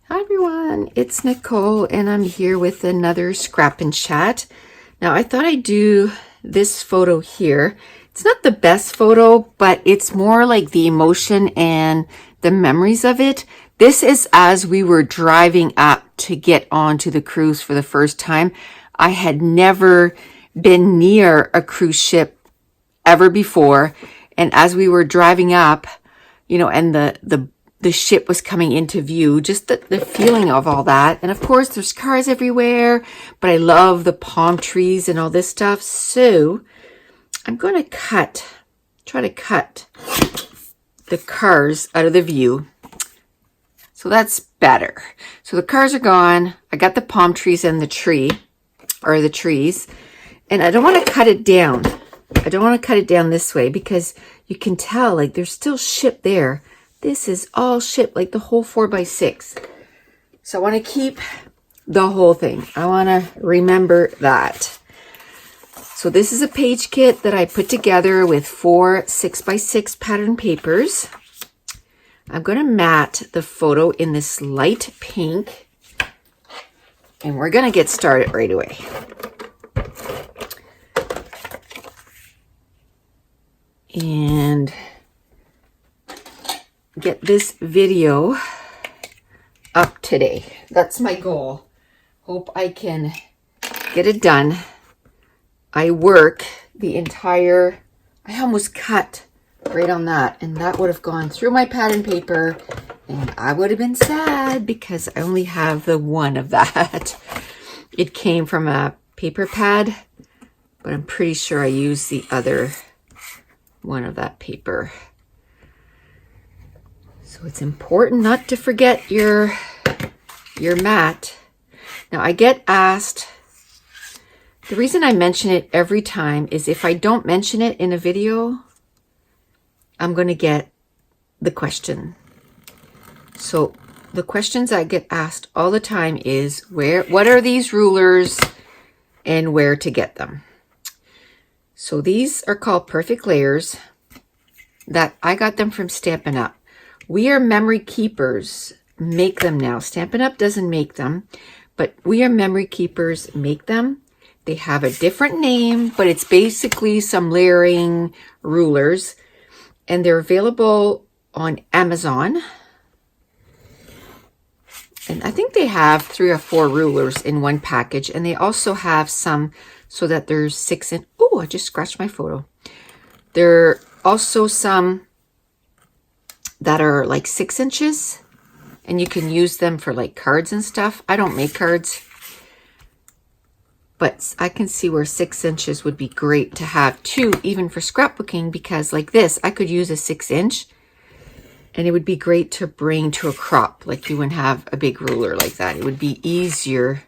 Hi everyone, it's Nicole and I'm here with another Scrap and Chat. Now I thought I'd do this photo here. It's not the best photo, but it's more like the emotion and the memories of it. This is as we were driving up to get onto the cruise for the first time. I had never been near a cruise ship ever before. And as we were driving up, you know, and the ship was coming into view, just the feeling of all that. And of course, there's cars everywhere, but I love the palm trees and all this stuff. So I'm going to try to cut the cars out of the view. So that's better. So the cars are gone. I got the palm trees and the tree, or the trees. And I don't want to cut it down. I don't want to cut it down this way because you can tell like there's still ship there. This is all ship, like the whole 4x6. So I want to keep the whole thing. I want to remember that. So this is a page kit that I put together with 4 6x6 pattern papers. I'm going to mat the photo in this light pink. And we're going to get started right away. And get this video up today. That's my goal. Hope I can get it done. I work the entire, I almost cut right on that, and that would have gone through my pattern paper and I would have been sad because I only have the one of that. It came from a paper pad, but I'm pretty sure I used the other one of that paper. So it's important not to forget your mat. Now I get asked, the reason I mention it every time is if I don't mention it in a video, I'm going to get the question. So the questions I get asked all the time is what are these rulers and where to get them? So these are called perfect layers that I got them from Stampin' Up. We Are Memory Keepers make them now. Stampin' Up doesn't make them, but We Are Memory Keepers make them. They have a different name, but it's basically some layering rulers, and they're available on Amazon. And I think they have 3 or 4 rulers in one package, and they also have some so that there's 6 in. Oh, I just scratched my photo. There are also some that are like 6 inches, and you can use them for like cards and stuff. I don't make cards, but I can see where 6 inches would be great to have too, even for scrapbooking, because like this, I could use a 6-inch and it would be great to bring to a crop. Like you wouldn't have a big ruler like that. It would be easier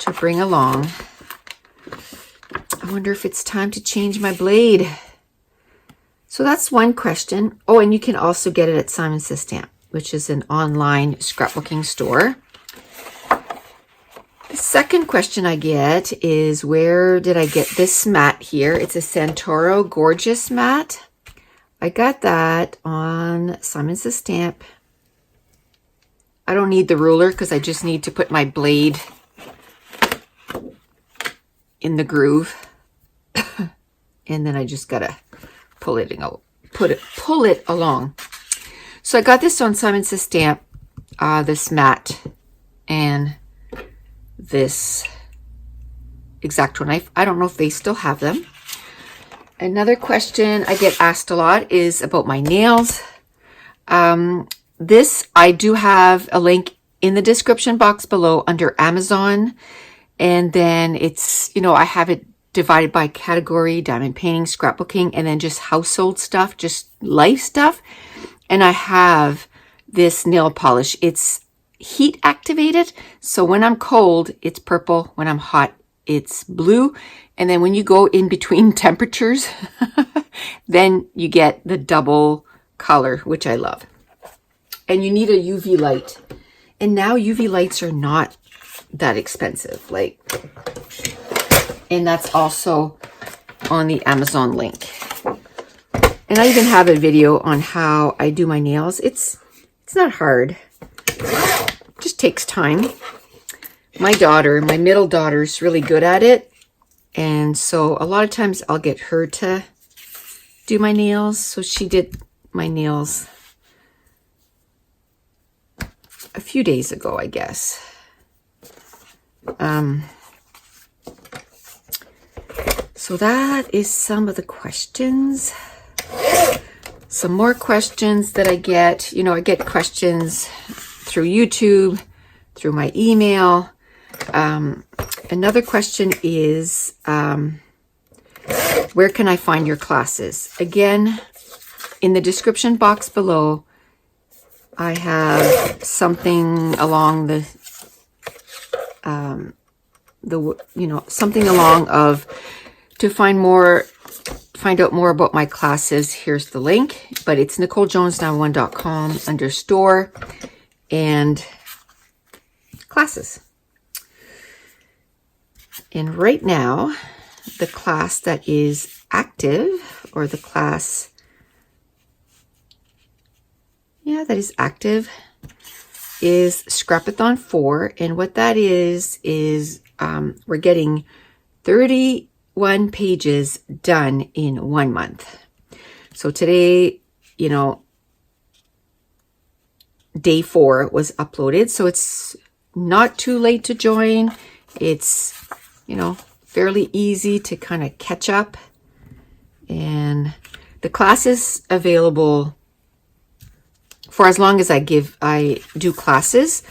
to bring along. I wonder if it's time to change my blade. So that's one question. Oh, and you can also get it at Simon Says Stamp, which is an online scrapbooking store. The second question I get is, where did I get this mat here? It's a Santoro Gorgeous mat. I got that on Simon Says Stamp. I don't need the ruler because I just need to put my blade in the groove. And then I just gotta pull it along. So I got this on Simon Says Stamp, this mat and this X-Acto knife. I don't know if they still have them. Another question I get asked a lot is about my nails. This, I do have a link in the description box below under Amazon. And then it's, you know, I have it divided by category: diamond painting, scrapbooking, and then just household stuff, just life stuff. And I have this nail polish. It's heat activated. So when I'm cold, it's purple. When I'm hot, it's blue. And then when you go in between temperatures, then you get the double color, which I love. And you need a UV light. And now UV lights are not that expensive. Like, and that's also on the Amazon link. And I even have a video on how I do my nails. It's not hard. just takes time. My middle daughter is really good at it. And so a lot of times I'll get her to do my nails. So she did my nails a few days ago, I guess. So that is some of the questions. Some more questions that I get. You know, I get questions through YouTube, through my email. Another question is, where can I find your classes? Again, in the description box below, I have something along something along of to find out more about my classes. Here's the link, but it's NicoleJones91.com under store and classes. And right now, the class that is active, or the class, that is active, is Scrapathon 4. And what that is we're getting 31 pages done in 1 month. So today, day 4 was uploaded. So it's not too late to join. It's, fairly easy to kind of catch up. And the class is available for as long as I do classes.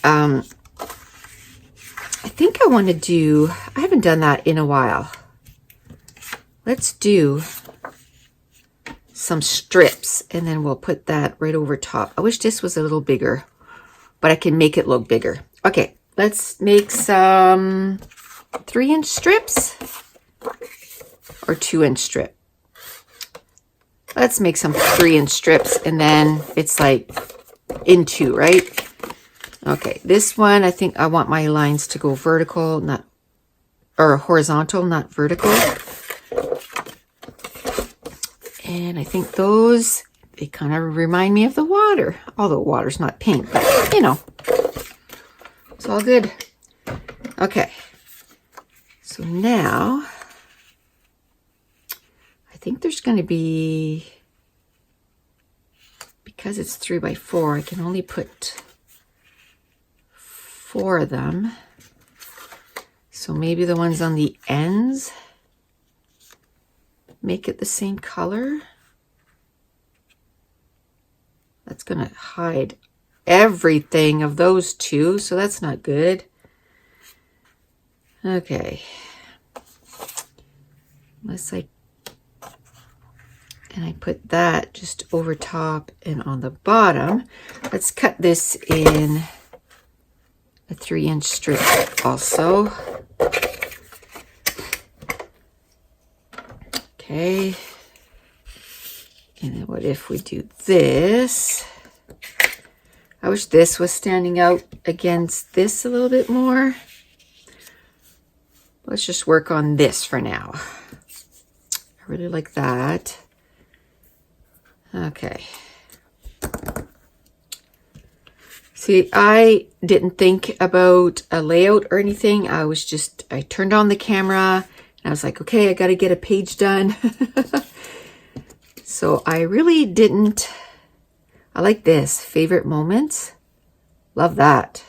I think I want to do, I haven't done that in a while. Let's do some strips and then we'll put that right over top. I wish this was a little bigger, but I can make it look bigger. Okay, let's make some 3-inch strips or 2-inch strip. Let's make some 3-inch strips and then it's like in 2, right? Okay, this one, I think I want my lines to go vertical, or horizontal, not vertical. And I think those, they kind of remind me of the water, although water's not pink, but it's all good. Okay, so now I think there's going to be, because it's 3x4, I can only put 4 of them. So maybe the ones on the ends, make it the same color. That's going to hide everything of those 2, so that's not good. Okay. And I put that just over top and on the bottom. Let's cut this in a 3-inch strip also. Okay. And then what if we do this? I wish this was standing out against this a little bit more. Let's just work on this for now. I really like that. Okay. See, I didn't think about a layout or anything. I turned on the camera and I was like, okay, I got to get a page done. So I really didn't. I like this, favorite moments. Love that.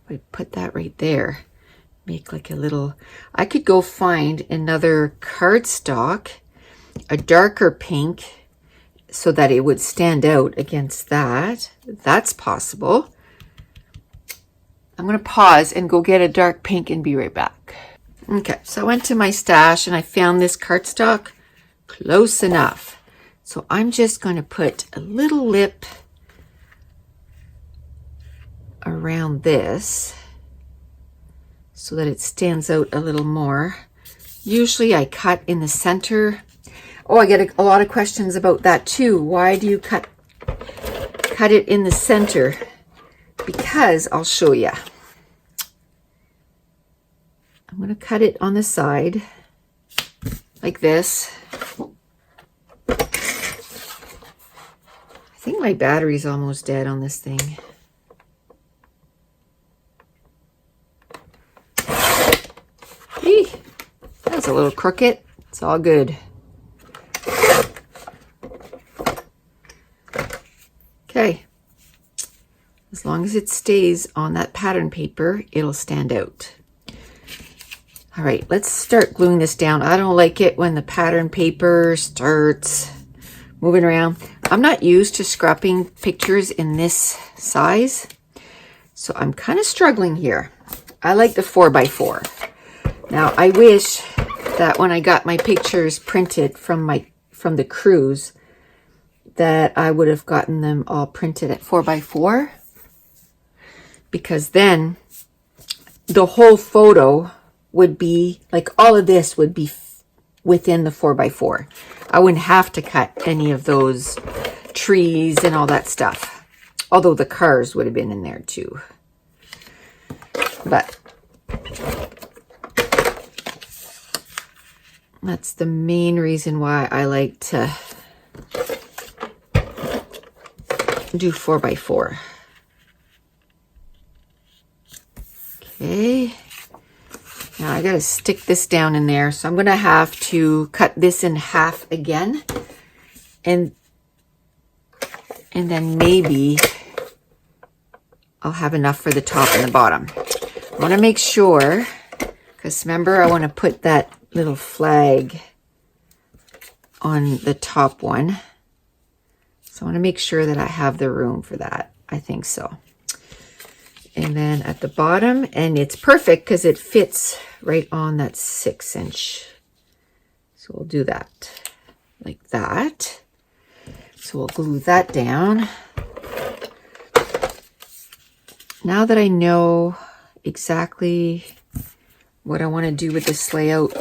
I put that right there. Make like a little, I could go find another cardstock, a darker pink, so that it would stand out against that. That's possible. I'm going to pause and go get a dark pink and be right back. Okay, so I went to my stash and I found this cardstock close enough. So I'm just going to put a little lip around this so that it stands out a little more. Usually I cut in the center. Oh, I get a lot of questions about that too. Why do you cut it in the center? Because I'll show you. I'm going to cut it on the side like this. I think my battery's almost dead on this thing. Eee, that's a little crooked. It's all good. Okay. As long as it stays on that pattern paper, it'll stand out. All right, let's start gluing this down. I don't like it when the pattern paper starts moving around. I'm not used to scrapping pictures in this size, so I'm kind of struggling here. I like the 4x4. Now, I wish that when I got my pictures printed from the cruise, that I would have gotten them all printed at 4x4, because then the whole photo would be, like, all of this would be within the 4x4. I wouldn't have to cut any of those trees and all that stuff. Although the cars would have been in there too. But that's the main reason why I like to do 4x4. Okay. Now I gotta stick this down in there, so I'm gonna have to cut this in half again, and then maybe I'll have enough for the top and the bottom. I want to make sure, because remember, I want to put that little flag on the top one, so I want to make sure that I have the room for that. I think so. And then at the bottom, and it's perfect because it fits right on that 6-inch. So we'll do that like that. So we'll glue that down. Now that I know exactly what I want to do with this layout,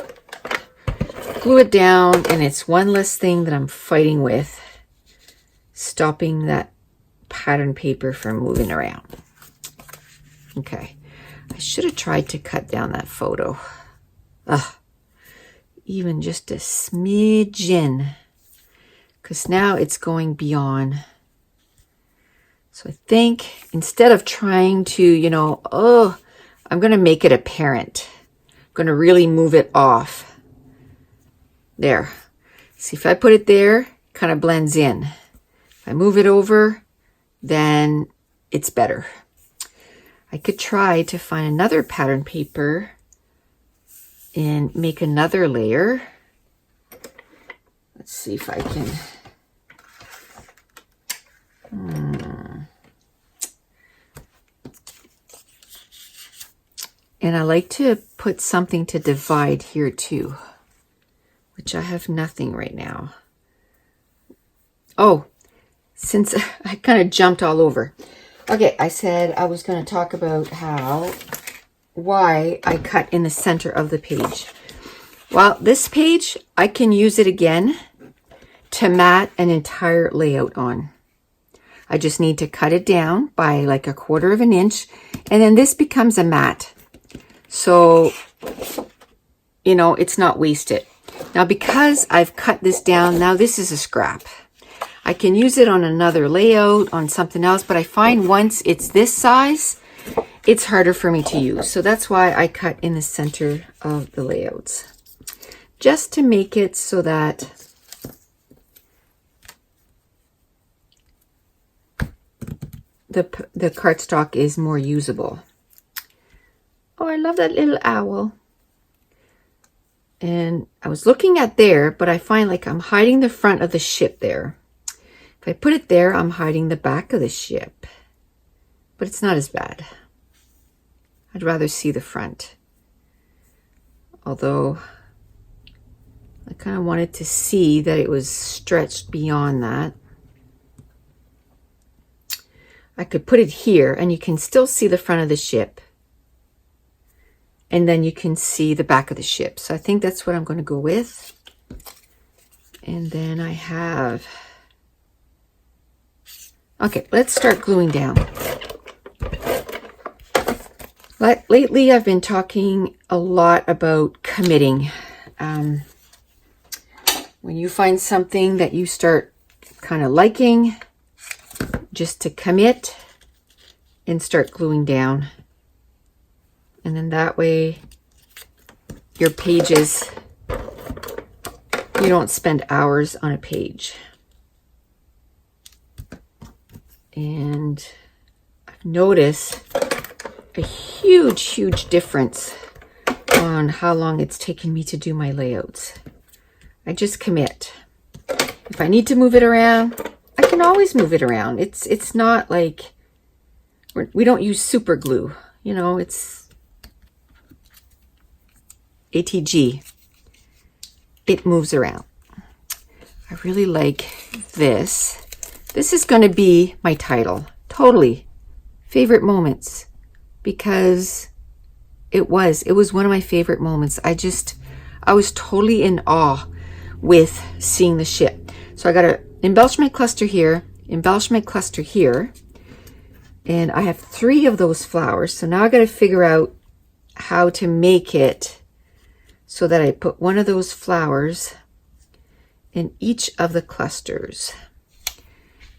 glue it down, and it's one less thing that I'm fighting with, stopping that pattern paper from moving around. Okay, I should have tried to cut down that photo. Even just a smidgen, because now it's going beyond. So I think instead of trying to, you know, I'm going to make it apparent. I'm going to really move it off. There. See, if I put it there, it kind of blends in. If I move it over, then it's better. I could try to find another pattern paper and make another layer. Let's see if I can. And I like to put something to divide here too, which I have nothing right now. Oh, since I kind of jumped all over. Okay, I said I was going to talk about why I cut in the center of the page. Well, this page, I can use it again to mat an entire layout on. I just need to cut it down by like 1/4 of an inch, and then this becomes a mat. So, you know, it's not wasted. Now, because I've cut this down, now this is a scrap. I can use it on another layout, on something else, but I find once it's this size, it's harder for me to use. So that's why I cut in the center of the layouts, just to make it so that the cardstock is more usable. Oh, I love that little owl. And I was looking at there, but I find like I'm hiding the front of the ship there. If I put it there, I'm hiding the back of the ship. But it's not as bad. I'd rather see the front. Although I kind of wanted to see that it was stretched beyond that. I could put it here and you can still see the front of the ship. And then you can see the back of the ship. So I think that's what I'm going to go with. And then I have... Okay, let's start gluing down. Lately, I've been talking a lot about committing. When you find something that you start kind of liking, just to commit and start gluing down. And then that way your pages, you don't spend hours on a page. And I've noticed a huge difference on how long it's taken me to do my layouts. I just commit. If I need to move it around, I can always move it around. It's not like we don't use super glue, you know, it's ATG. It moves around. I really like this. This is going to be my title. Totally. Favorite moments. Because it was one of my favorite moments. I was totally in awe with seeing the ship. So I got an embellishment cluster here, embellishment cluster here. And I have 3 of those flowers. So now I got to figure out how to make it so that I put one of those flowers in each of the clusters.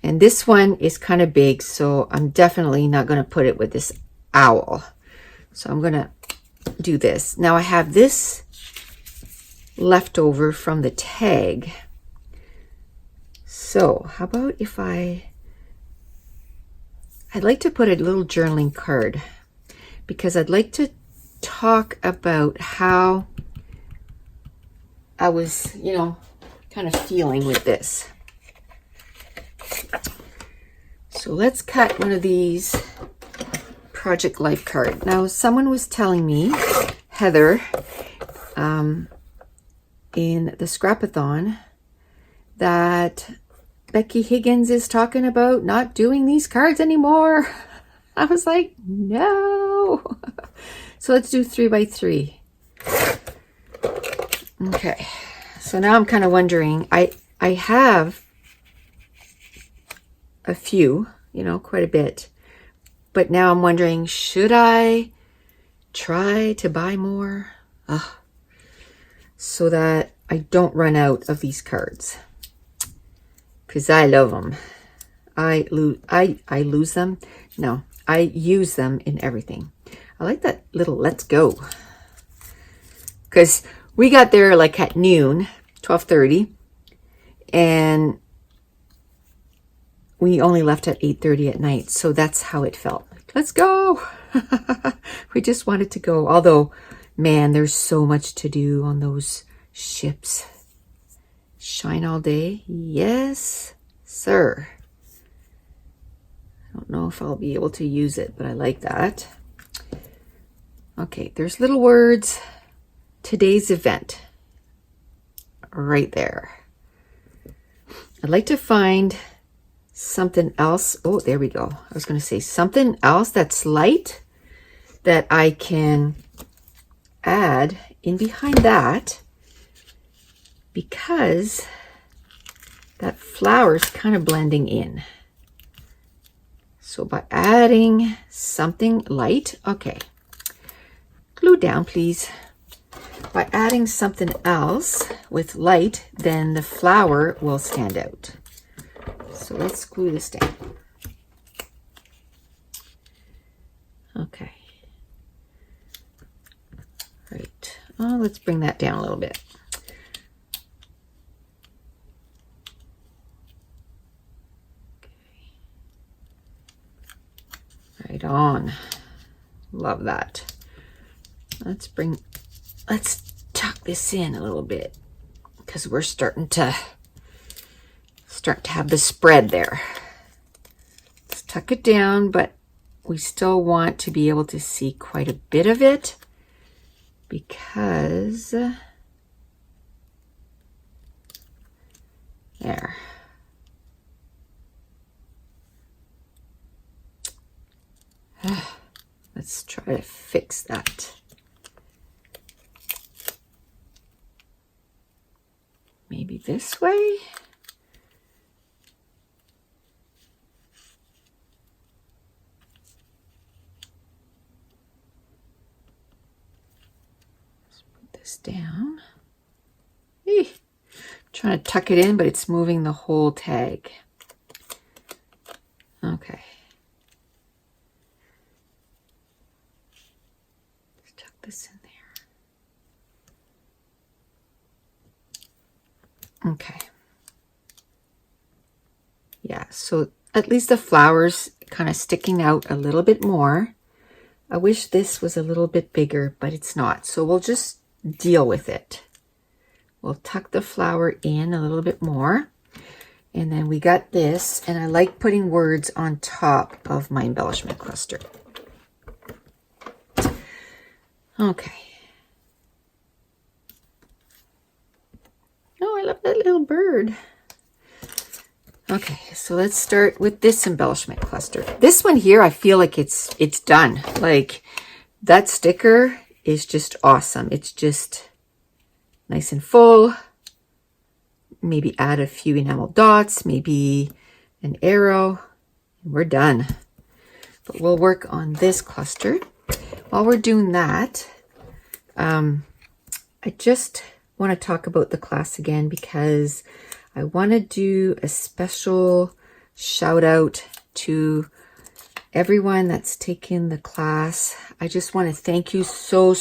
And this one is kind of big, so I'm definitely not going to put it with this owl. So I'm going to do this. Now I have this left over from the tag. So how about if I'd like to put a little journaling card, because I'd like to talk about how I was, you know, kind of feeling with this. So let's cut one of these project life card. Now someone was telling me, Heather, in the Scrapathon, that Becky Higgins is talking about not doing these cards anymore. I was like, no. So let's do 3 by 3. Okay. So now I'm kind of wondering, I have a few, you know, quite a bit. But now I'm wondering, should I try to buy more? So that I don't run out of these cards. Because I love them. I lose them. No, I use them in everything. I like that little let's go. Because we got there like at noon, 12:30. And we only left at 8:30 at night. So that's how it felt. Let's go. We just wanted to go. Although, man, there's so much to do on those ships. Shine all day. Yes, sir. I don't know if I'll be able to use it, but I like that. Okay, there's little words. Today's event. Right there. I'd like to find something else. Oh, there we go. I was going to say something else that's light that I can add in behind that, because that flower's kind of blending in. So by adding something light, okay, glue down please. By adding something else with light, then the flower will stand out. So let's glue this down. Okay. Right. Oh, let's bring that down a little bit. Okay. Right on. Love that. Let's tuck this in a little bit, because we're starting to have the spread there. Let's tuck it down, but we still want to be able to see quite a bit of it, because there. Let's try to fix that. Maybe this way. This down. I'm trying to tuck it in, but it's moving the whole tag. Okay. Let's tuck this in there. Okay. Yeah, so at least the flowers kind of sticking out a little bit more. I wish this was a little bit bigger, but it's not. So we'll just deal with it. We'll tuck the flower in a little bit more. And then we got this, and I like putting words on top of my embellishment cluster. Okay. Oh, I love that little bird. Okay, so let's start with this embellishment cluster. This one here, I feel like it's done. Like, that sticker is just awesome. It's just nice and full. Maybe add a few enamel dots, maybe an arrow, and we're done. But we'll work on this cluster. While we're doing that, I just want to talk about the class again because I want to do a special shout out to everyone that's taken the class. I just want to thank you so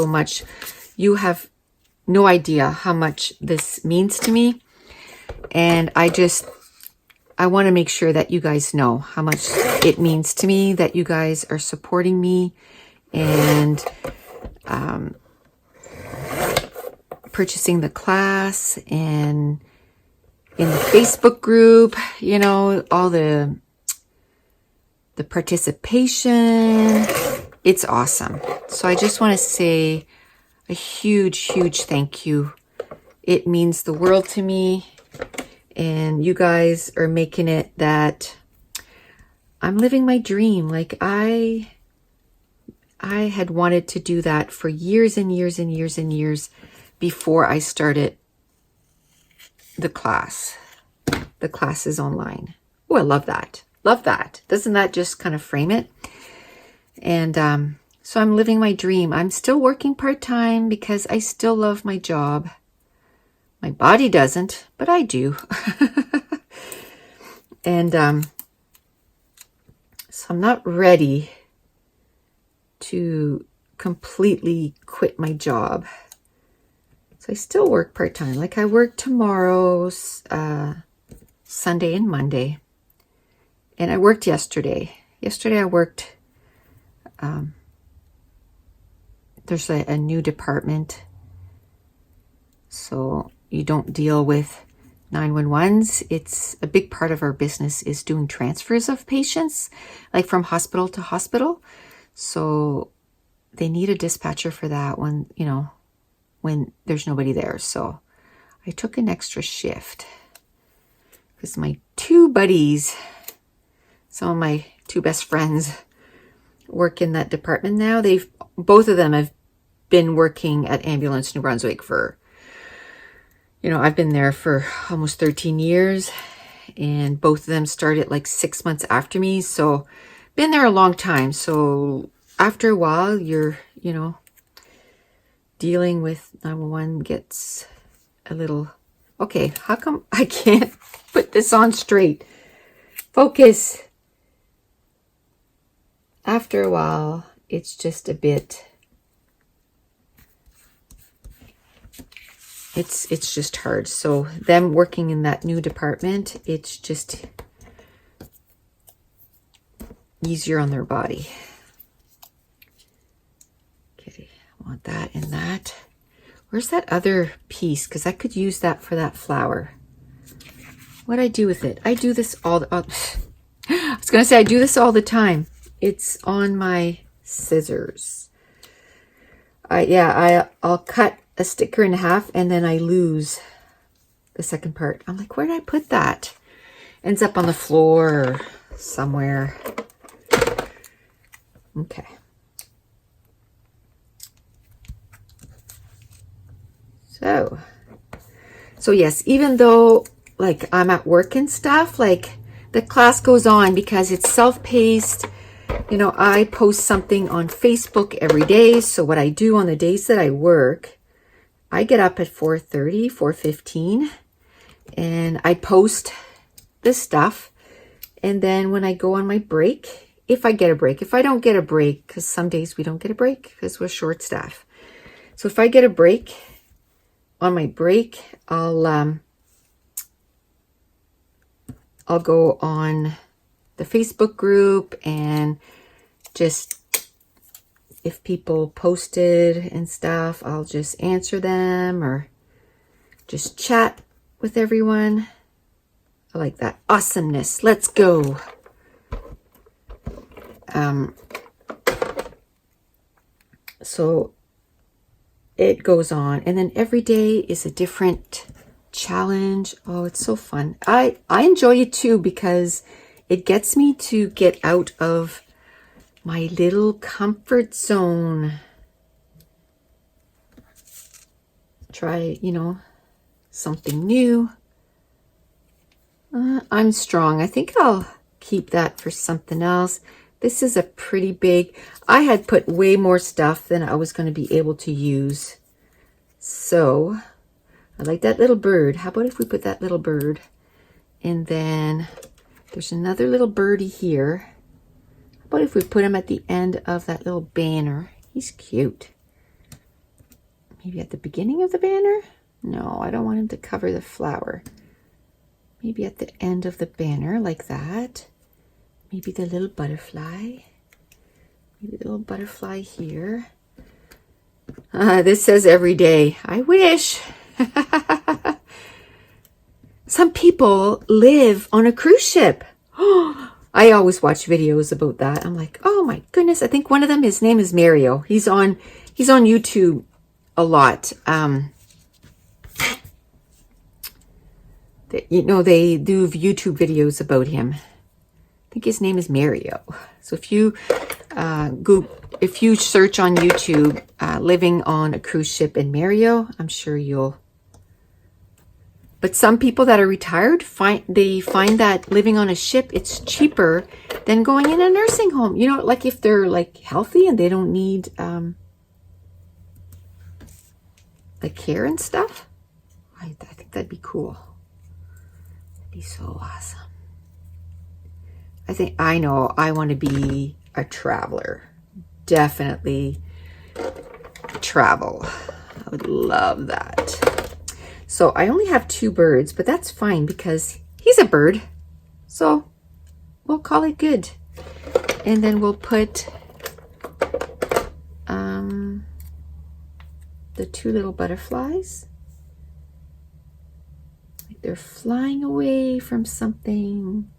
much. You have no idea how much this means to me. And I want to make sure that you guys know how much it means to me, that you guys are supporting me and purchasing the class and in the Facebook group, you know, all the participation. It's awesome. So I just want to say a huge thank you. It means the world to me, and you guys are making it that I'm living my dream. Like I had wanted to do that for years and years before I started the class. The class is online. Oh, I love that. Love that. Doesn't that just kind of frame it? And so I'm living my dream. I'm still working part-time because I still love my job. My body doesn't, but I do. And so I'm not ready to completely quit my job. So I still work part-time. Like I work tomorrow, Sunday and Monday. And I worked yesterday. Yesterday I worked, there's a new department. So you don't deal with 911s. It's a big part of our business is doing transfers of patients, like from hospital to hospital. So they need a dispatcher for that when, you know, when there's nobody there. So I took an extra shift because my two buddies, some of my two best friends work in that department now. Both of them have been working at Ambulance New Brunswick for, you know, I've been there for almost 13 years and both of them started like 6 months after me. So been there a long time. So after a while, you're, you know, dealing with 911 gets a little, okay, how come I can't put this on straight? Focus. After a while, it's just a bit, it's just hard. So them working in that new department, it's just easier on their body. Okay, I want that and that. Where's that other piece? Because I could use that for that flower. What'd I do with it? I do this all the, I was going to say I do this all the time. It's on my scissors. I'll cut a sticker in half and then I lose the second part. I'm like, where did I put that? Ends up on the floor or somewhere. Okay. So yes, even though like I'm at work and stuff, like the class goes on because it's self-paced. You know, I post something on Facebook every day. So what I do on the days that I work, I get up at 4:30, 4:15, and I post this stuff. And then when I go on my break, if I get a break, if I don't get a break, because some days we don't get a break because we're short staff. So if I get a break, on my break, I'll go on the Facebook group and just, if people posted and stuff, I'll just answer them or just chat with everyone. I like that. Awesomeness. Let's go. So it goes on, and then every day is a different challenge. Oh, it's so fun. I enjoy it too because it gets me to get out of my little comfort zone. Try, something new. I'm strong. I think I'll keep that for something else. This is a pretty big. I had put way more stuff than I was going to be able to use. So I like that little bird. How about if we put that little bird? And then there's another little birdie here. How about if we put him at the end of that little banner? He's cute. Maybe at the beginning of the banner? No, I don't want him to cover the flower. Maybe at the end of the banner, like that. Maybe the little butterfly. Maybe the little butterfly here. This says every day. I wish. Some people live on a cruise ship. I always watch videos about that. I'm like, oh my goodness. I think one of them, his name is Mario. He's on YouTube a lot. They do YouTube videos about him. I think his name is Mario. So if you if you search on YouTube, living on a cruise ship in Mario, I'm sure you'll. But some people that are retired find that living on a ship, it's cheaper than going in a nursing home. Like if they're like healthy and they don't need the care and stuff. I think that'd be cool. That'd be so awesome. I know I want to be a traveler. Definitely travel. I would love that. So I only have 2 birds, but that's fine because he's a bird. So we'll call it good. And then we'll put the 2 little butterflies. Like they're flying away from something.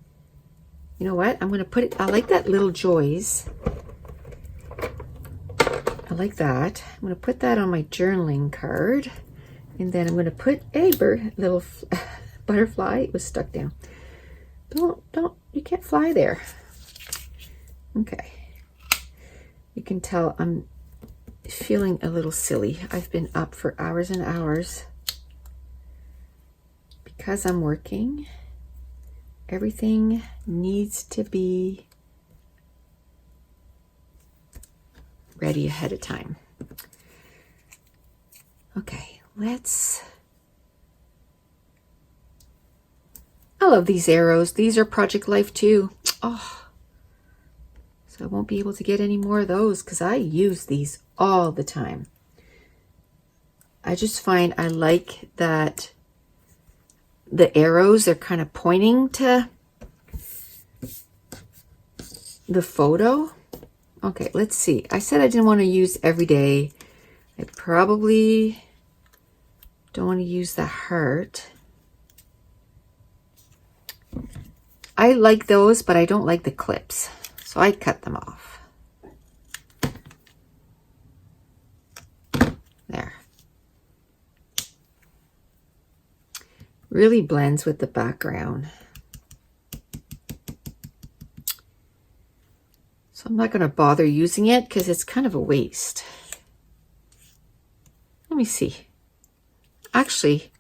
You know what? I'm going to put it, I like that little joys. I like that. I'm going to put that on my journaling card. And then I'm going to put a little butterfly. It was stuck down. You can't fly there. Okay. You can tell I'm feeling a little silly. I've been up for hours and hours because I'm working. Everything needs to be ready ahead of time. Okay, I love these arrows. These are Project Life too. Oh, so I won't be able to get any more of those because I use these all the time. I just find I like that the arrows are kind of pointing to the photo. Okay, let's see. I said I didn't want to use every day. I probably don't want to use the heart. I like those, but I don't like the clips. So I cut them off. There. Really blends with the background. So I'm not going to bother using it because it's kind of a waste. Let me see. Actually,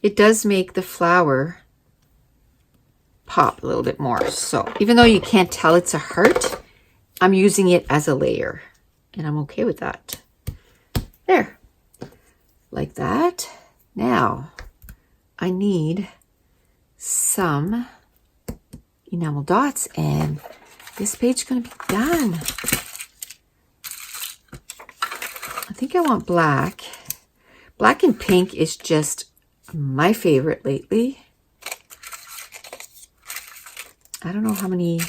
it does make the flower pop a little bit more. So even though you can't tell it's a heart, I'm using it as a layer and I'm okay with that. There, like that. Now I need some, enamel dots, and this page is going to be done. I think I want black. Black and pink is just my favorite lately. I don't know how many.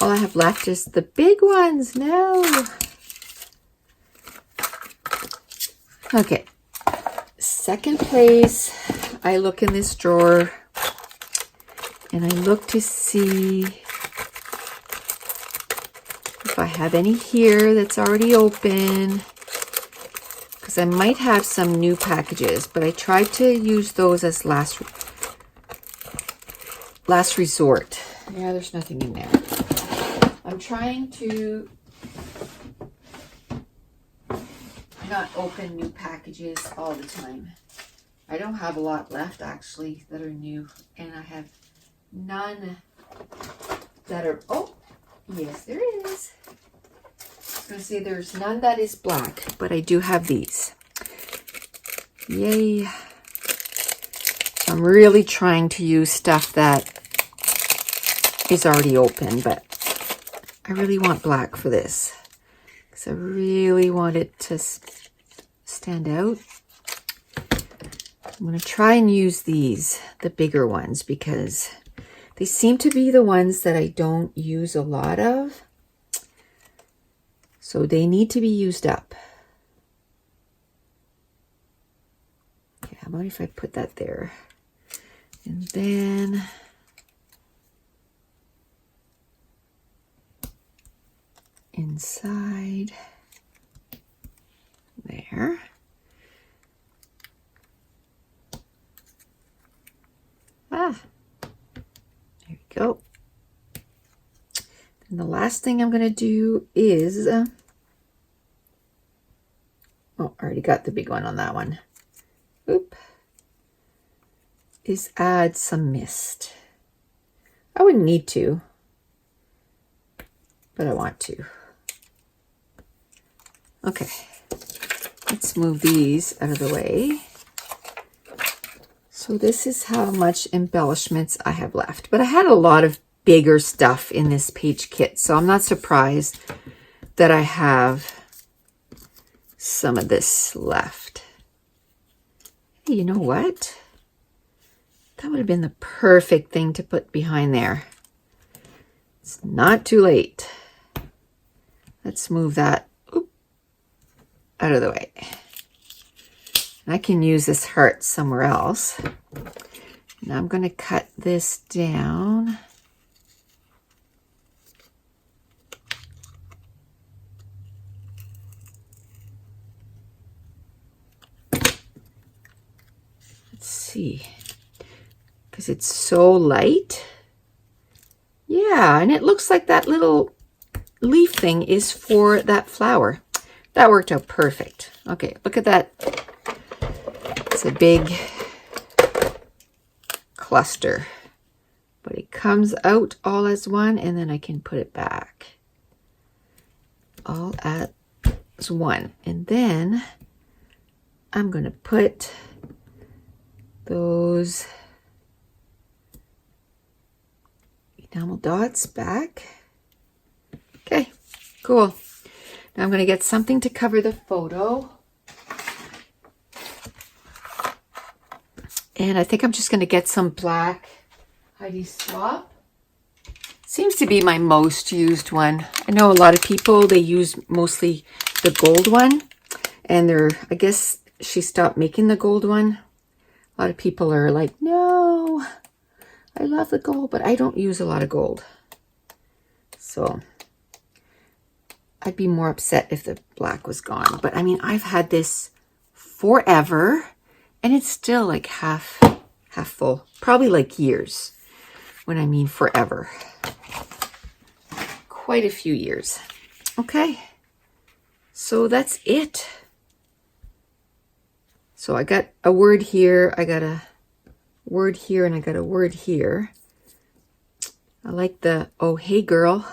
All I have left is the big ones. No. Okay. Second place, I look in this drawer and I look to see if I have any here that's already open, because I might have some new packages, but I tried to use those as last resort. Yeah, there's nothing in there. I'm trying to not open new packages all the time. I don't have a lot left actually that are new, and I have none that are, oh yes there is. I was going to say there's none that is black, but I do have these. Yay. I'm really trying to use stuff that is already open, but I really want black for this because I really want it to stand out. I'm going to try and use these, the bigger ones, because they seem to be the ones that I don't use a lot of. So they need to be used up. Okay, how about if I put that there? And then inside there. Ah, there we go. And the last thing I'm going to do is, oh, I already got the big one on that one. Oop. Is add some mist. I wouldn't need to, but I want to. Okay, let's move these out of the way. So this is how much embellishments I have left. But I had a lot of bigger stuff in this page kit, so I'm not surprised that I have some of this left. Hey, you know what? That would have been the perfect thing to put behind there. It's not too late. Let's move that out of the way. I can use this heart somewhere else. Now I'm going to cut this down. Let's see. Because it's so light. Yeah, and it looks like that little leaf thing is for that flower. That worked out perfect. Okay, look at that. It's a big cluster, but it comes out all as one, and then I can put it back all as one. And then I'm going to put those enamel dots back. Okay, cool. Now I'm going to get something to cover the photo. And I think I'm just going to get some black Heidi Swap. Seems to be my most used one. I know a lot of people, they use mostly the gold one. And I guess she stopped making the gold one. A lot of people are like, no, I love the gold, but I don't use a lot of gold. So I'd be more upset if the black was gone. But I mean, I've had this forever. And it's still like half full, probably like years, when I mean forever. Quite a few years. Okay, so that's it. So I got a word here, I got a word here, and I got a word here. I like the, oh, hey girl,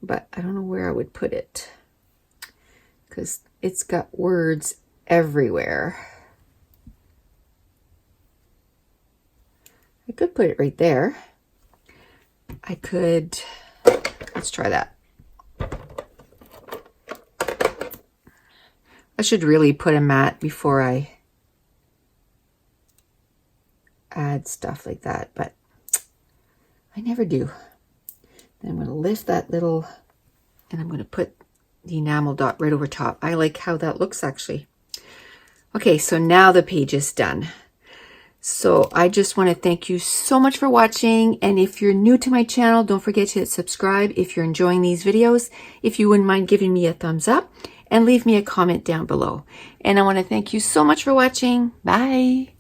but I don't know where I would put it because it's got words everywhere. I could put it right there. I could, let's try that. I should really put a mat before I add stuff like that, but I never do. Then I'm going to lift that little, and I'm going to put the enamel dot right over top. I like how that looks actually. Okay, so now the page is done. So I just want to thank you so much for watching. And if you're new to my channel, don't forget to hit subscribe if you're enjoying these videos. If you wouldn't mind giving me a thumbs up and leave me a comment down below. And I want to thank you so much for watching. Bye.